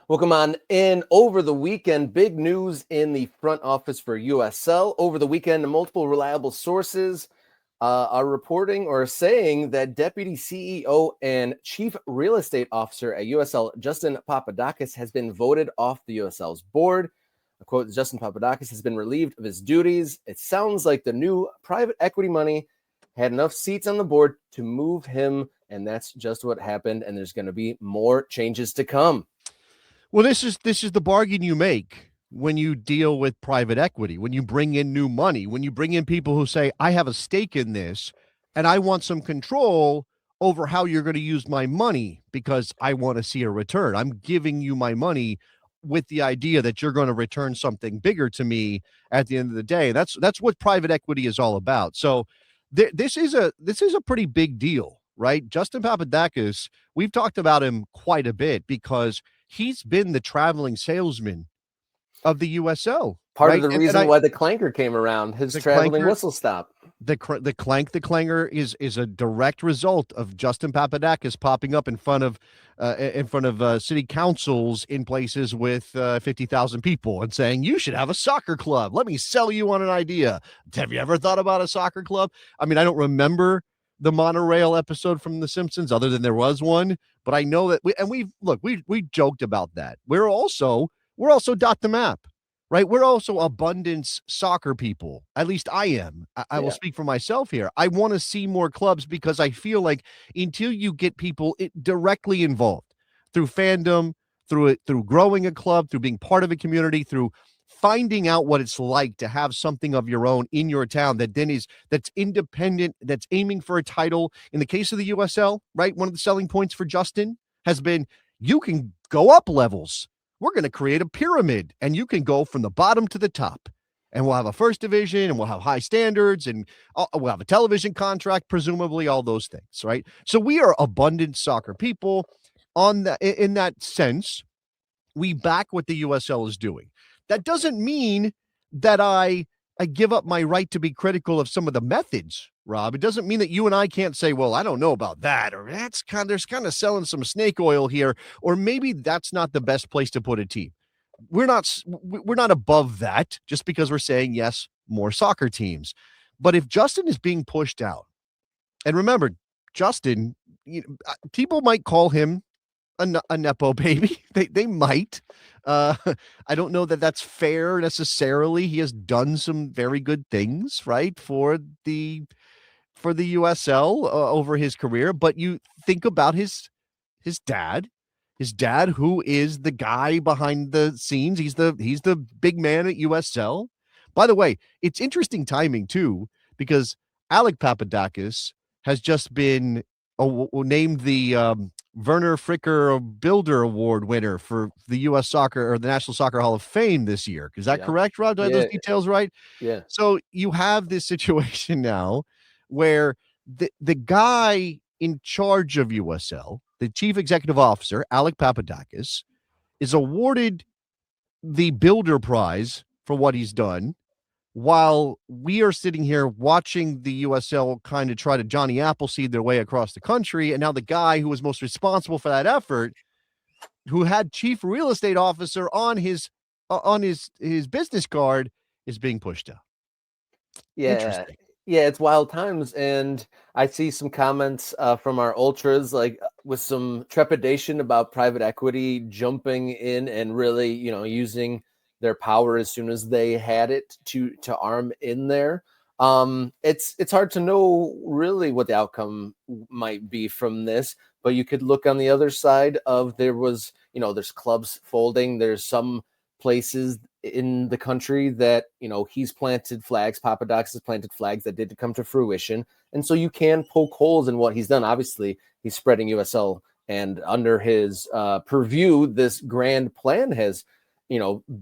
Welcome on in. Over the weekend, big news in the front office for USL. Over the weekend, multiple reliable sources are reporting or saying that Deputy CEO and Chief Real Estate Officer at USL, Justin Papadakis, has been voted off the USL's board. A quote, Justin Papadakis has been relieved of his duties. It sounds like the new private equity money had enough seats on the board to move him, and that's just what happened, and there's going to be more changes to come. Well, this is the bargain you make when you deal with private equity, when you bring in new money, when you bring in people who say, I have a stake in this and I want some control over how you're going to use my money because I want to see a return. I'm giving you my money with the idea that you're going to return something bigger to me at the end of the day. That's what private equity is all about. So this is a pretty big deal, right? Justin Papadakis, we've talked about him quite a bit because he's been the traveling salesman of the USL. Part right? of the reason why the clanker came around, his traveling whistle stop. The clanger is a direct result of Justin Papadakis popping up in front of city councils in places with 50,000 people and saying, you should have a soccer club. Let me sell you on an idea. Have you ever thought about a soccer club? I mean, I don't remember the monorail episode from The Simpsons, other than there was one, but I know that we joked about that. We're also Dot the Map, right? We're also abundance soccer people. At least I am. I will speak for myself here. I want to see more clubs because I feel like until you get people directly involved through fandom, through growing a club, through being part of a community, through finding out what it's like to have something of your own in your town that's independent, that's aiming for a title. In the case of the USL, right? One of the selling points for Justin has been you can go up levels. We're going to create a pyramid and you can go from the bottom to the top. And we'll have a first division and we'll have high standards and we'll have a television contract, presumably all those things, right? So we are abundant soccer people in that sense. We back what the USL is doing. That doesn't mean that I give up my right to be critical of some of the methods, Rob. It doesn't mean that you and I can't say, well, I don't know about that, or there's kind of selling some snake oil here, or maybe that's not the best place to put a team. We're not above that just because we're saying, yes, more soccer teams. But if Justin is being pushed out, and remember, Justin, people might call him a nepo baby. They might. I don't know that that's fair necessarily. He has done some very good things, right, for the USL over his career. But you think about his dad, who is the guy behind the scenes. He's the big man at USL. By the way, it's interesting timing too, because Alec Papadakis has just been named the Werner Fricker Builder Award winner for the U.S. Soccer or the National Soccer Hall of Fame this year. Is that correct, Rob? Do I have those details right? Yeah. So you have this situation now where the guy in charge of USL, the chief executive officer, Alec Papadakis, is awarded the Builder Prize for what he's done, while we are sitting here watching the USL kind of try to Johnny Appleseed their way across the country. And now the guy who was most responsible for that effort, who had chief real estate officer on his business card, is being pushed out. Yeah. Interesting. Yeah, it's wild times. And I see some comments from our ultras, like with some trepidation about private equity jumping in and really, using their power as soon as they had it to arm in there. It's hard to know really what the outcome might be from this, but you could look on the other side of there's clubs folding. There's some places in the country that, he's planted flags. Papadakis has planted flags that did come to fruition. And so you can poke holes in what he's done. Obviously, he's spreading USL, and under his purview, this grand plan has,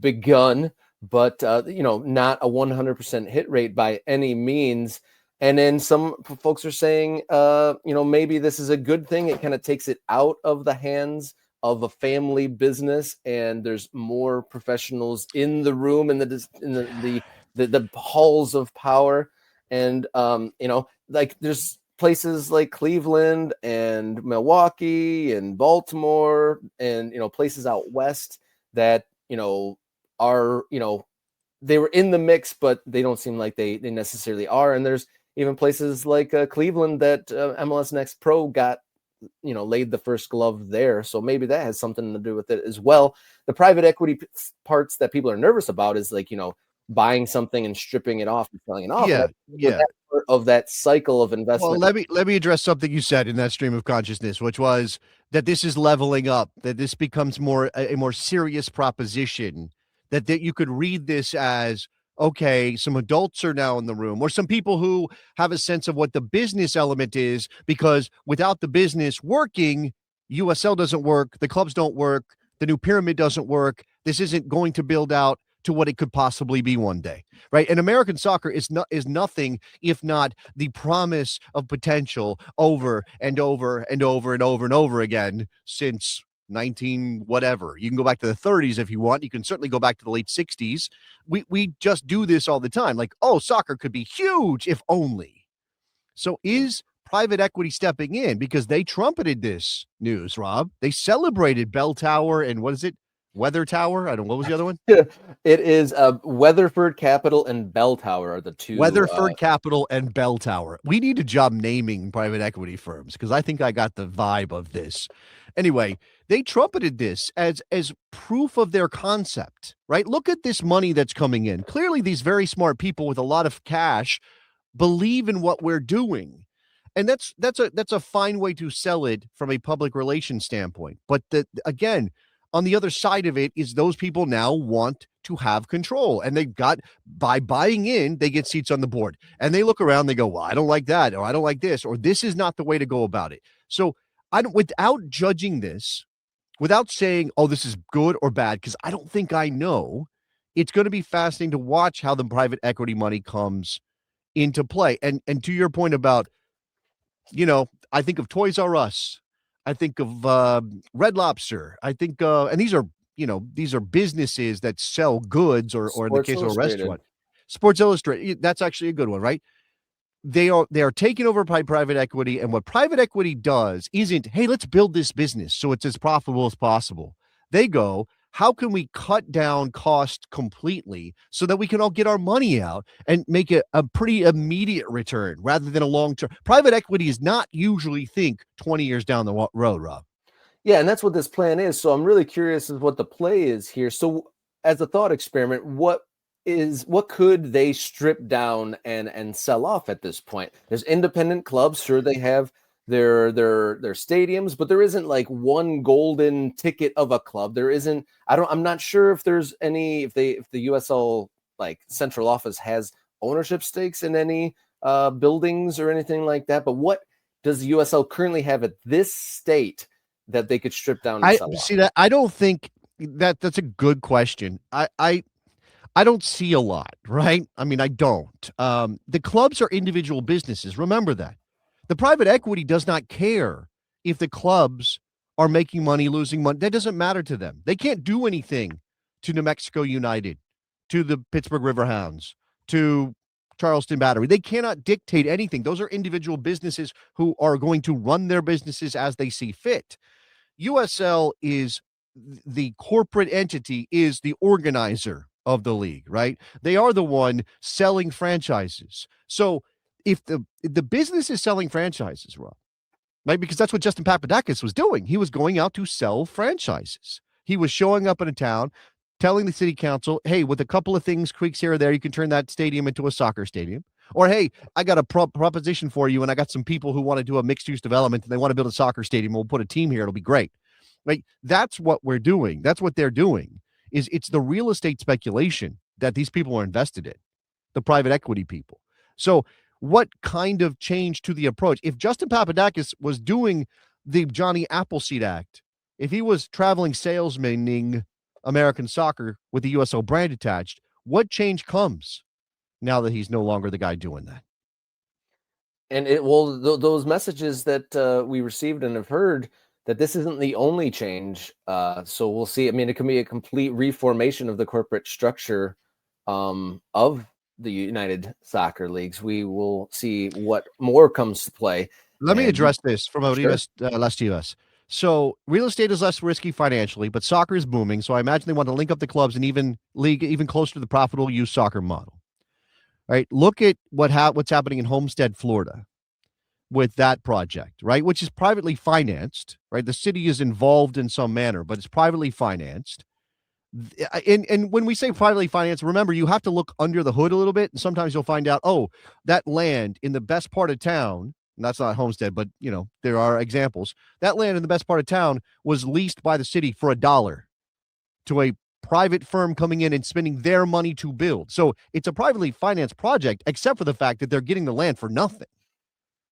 begun, but, not a 100% hit rate by any means. And then some folks are saying, maybe this is a good thing. It kind of takes it out of the hands of a family business, and there's more professionals in the room, in the halls of power. And, like there's places like Cleveland and Milwaukee and Baltimore and, places out west that, are, they were in the mix, but they don't seem like they necessarily are. And there's even places like Cleveland that MLS Next Pro got, laid the first glove there. So maybe that has something to do with it as well. The private equity parts that people are nervous about is like, buying something and stripping it off and selling it off. Yeah, yeah. Part of that cycle of investment. Well, let me address something you said in that stream of consciousness, which was that this is leveling up, that this becomes a more serious proposition, that you could read this as, okay, some adults are now in the room, or some people who have a sense of what the business element is, because without the business working, USL doesn't work, the clubs don't work, the new pyramid doesn't work. This isn't going to build out to what it could possibly be one day, right? And American soccer is nothing if not the promise of potential over and over and over and over and over again since 19 whatever. You can go back to the 30s if you want. You can certainly go back to the late 60s. We just do this all the time. Like, oh, soccer could be huge if only. So is private equity stepping in? Because they trumpeted this news, Rob. They celebrated Bell Tower and what is it? Weather Tower? I don't know. What was the other one? It is Weatherford Capital and Bell Tower are the two. Weatherford Capital and Bell Tower. We need a job naming private equity firms because I think I got the vibe of this. Anyway, they trumpeted this as proof of their concept, right? Look at this money that's coming in. Clearly, these very smart people with a lot of cash believe in what we're doing. And that's a fine way to sell it from a public relations standpoint. But again, on the other side of it is those people now want to have control, and they've got, by buying in, they get seats on the board, and they look around, they go, well, I don't like that, or I don't like this, or this is not the way to go about it. So without judging this, without saying, oh, this is good or bad, because I don't think I know, it's going to be fascinating to watch how the private equity money comes into play. And to your point about, I think of Toys R Us, I think of Red Lobster. I think, and these are businesses that sell goods, or in the case of a restaurant, Sports Illustrated. That's actually a good one, right? They are taken over by private equity, and what private equity does isn't, hey, let's build this business so it's as profitable as possible. They go, how can we cut down cost completely so that we can all get our money out and make it a pretty immediate return rather than a long-term? Private equity is not usually think 20 years down the road, Rob. Yeah, and that's what this plan is. So I'm really curious as what the play is here. So as a thought experiment, what could they strip down and sell off at this point? There's independent clubs, sure, they have their stadiums, but there isn't like one golden ticket of a club. There isn't. I'm not sure if there's any, if the USL like central office has ownership stakes in any buildings or anything like that. But what does the USL currently have at this state that they could strip down and sell off? That I don't think that's a good question. I don't see a lot, right? I mean, I don't. The clubs are individual businesses. Remember that. The private equity does not care if the clubs are making money, losing money. That doesn't matter to them. They can't do anything to New Mexico United, to the Pittsburgh Riverhounds, to Charleston Battery. They cannot dictate anything. Those are individual businesses who are going to run their businesses as they see fit. USL is the corporate entity, is the organizer of the league, right? They are the one selling franchises. So if the business is selling franchises, Rob, right? Because that's what Justin Papadakis was doing. He was going out to sell franchises. He was showing up in a town, telling the city council, hey, with a couple of things, tweaks here or there, you can turn that stadium into a soccer stadium. Or, hey, I got a proposition for you, and I got some people who want to do a mixed-use development, and they want to build a soccer stadium. We'll put a team here. It'll be great. Right? That's what we're doing. That's what they're doing. It's the real estate speculation that these people are invested in, the private equity people. So what kind of change to the approach? If Justin Papadakis was doing the Johnny Appleseed Act, if he was traveling salesmaning American soccer with the USL brand attached, what change comes now that he's no longer the guy doing that? And those messages that we received and have heard, that this isn't the only change. So we'll see. I mean, it can be a complete reformation of the corporate structure of the United Soccer Leagues. We will see what more comes to play. Let me And address this from sure. Arribas Las Chivas. So real estate is less risky financially, but soccer is booming. So I imagine they want to link up the clubs and even league even closer to the profitable youth soccer model. Right? Look at what's happening in Homestead, Florida, with that project, right? Which is privately financed, right? The city is involved in some manner, but it's privately financed. And when we say privately financed, remember, you have to look under the hood a little bit. And sometimes you'll find out, oh, that land in the best part of town, and that's not Homestead, but there are examples. That land in the best part of town was leased by the city for $1 to a private firm coming in and spending their money to build. So it's a privately financed project, except for the fact that they're getting the land for nothing.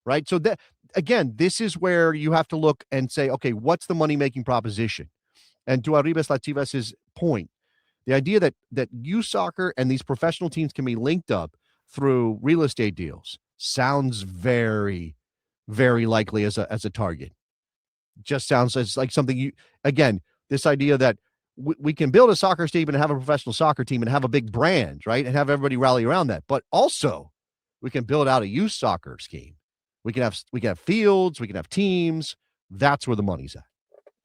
Right. So that, again, this is where you have to look and say, okay, what's the money making proposition? And to Arribas Lativas' point, the idea that youth soccer and these professional teams can be linked up through real estate deals sounds very, very likely as a target. Just sounds as like something this idea that we can build a soccer team and have a professional soccer team and have a big brand, right? And have everybody rally around that. But also we can build out a youth soccer scheme. We can have fields, we can have teams. That's where the money's at.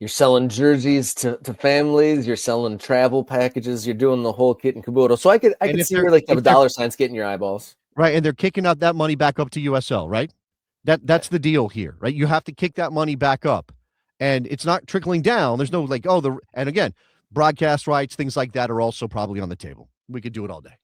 You're selling jerseys to families. You're selling travel packages. You're doing the whole kit and caboodle. So I could see where like the dollar signs getting your eyeballs. Right, and they're kicking out that money back up to USL, right? That's the deal here, right? You have to kick that money back up, and it's not trickling down. There's no and again, broadcast rights, things like that are also probably on the table. We could do it all day.